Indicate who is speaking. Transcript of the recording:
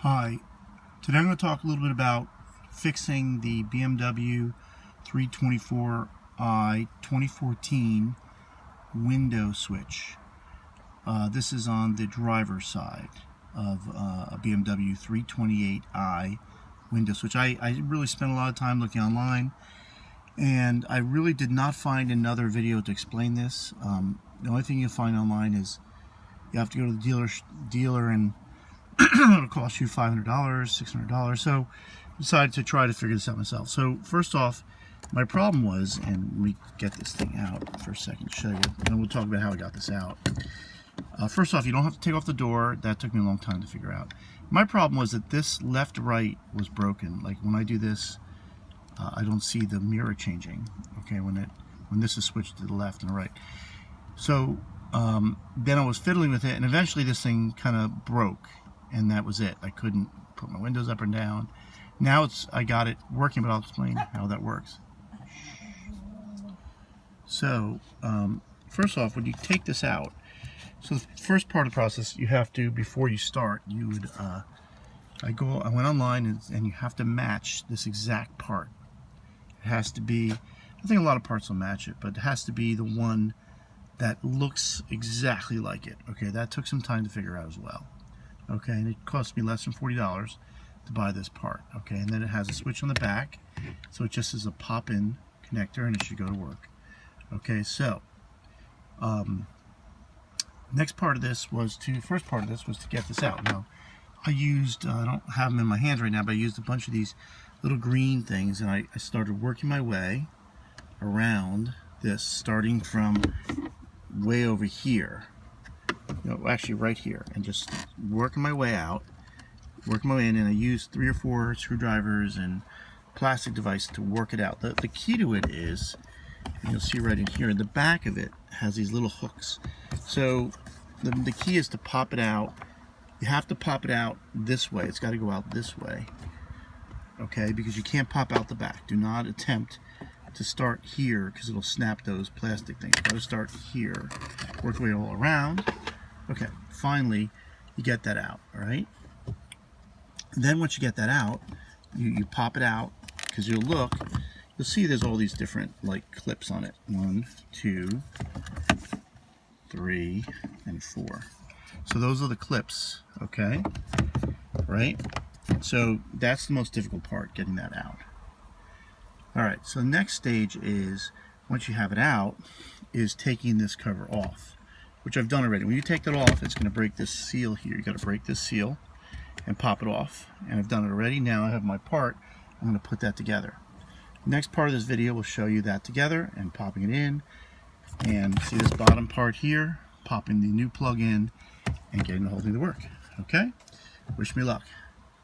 Speaker 1: Hi, today I'm going to talk a little bit about fixing the BMW 324i 2014 window switch. This is on the driver's side of a BMW 328i window switch. I really spent a lot of time looking online, and I really did not find another video to explain this. The only thing you'll find online is you have to go to the dealer and it'll cost you $500, $600. So I decided to try to figure this out myself. So first off, my problem was, and let me get this thing out for a second to show you, and we'll talk about how I got this out. First off, you don't have to take off the door. That took me a long time to figure out. My problem was that this left-right was broken. Like when I do this, I don't see the mirror changing. Okay, when this is switched to the left and the right. So then I was fiddling with it, and eventually this thing kind of broke. And that was it. I couldn't put my windows up and down. Now I got it working, but I'll explain how that works. So, first off, when you take this out, so the first part of the process you have to, before you start, you would, I went online and you have to match this exact part. It has to be, I think a lot of parts will match it, but it has to be the one that looks exactly like it. Okay, that took some time to figure out as well. Okay, and it cost me less than $40 to buy this part. Okay, and then it has a switch on the back, so it just is a pop-in connector, and it should go to work. Okay, so first part of this was to get this out. Now, I don't have them in my hands right now, but I used a bunch of these little green things, and I started working my way around this, starting from way over here. Actually right here, and just working my way out, working my way in, and I used 3 or 4 screwdrivers and plastic device to work it out. The key to it is, and you'll see right in here, the back of it has these little hooks. So the key is to pop it out. You have to pop it out this way. It's got to go out this way. Okay, because you can't pop out the back. Do not attempt to start here because it'll snap those plastic things. Got to start here, work your way all around. Okay, finally you get that out, all right? And then once you get that out, you pop it out, because you'll see there's all these different like clips on it. 1, 2, 3, and 4. So those are the clips, okay? Right? So that's the most difficult part, getting that out. All right, so the next stage is, once you have it out, is taking this cover off, which I've done already. When you take that off, it's going to break this seal here. You got to break this seal and pop it off. And I've done it already. Now I have my part. I'm going to put that together. The next part of this video will show you that together and popping it in. And see this bottom part here, popping the new plug in and getting the whole thing to work. Okay? Wish me luck.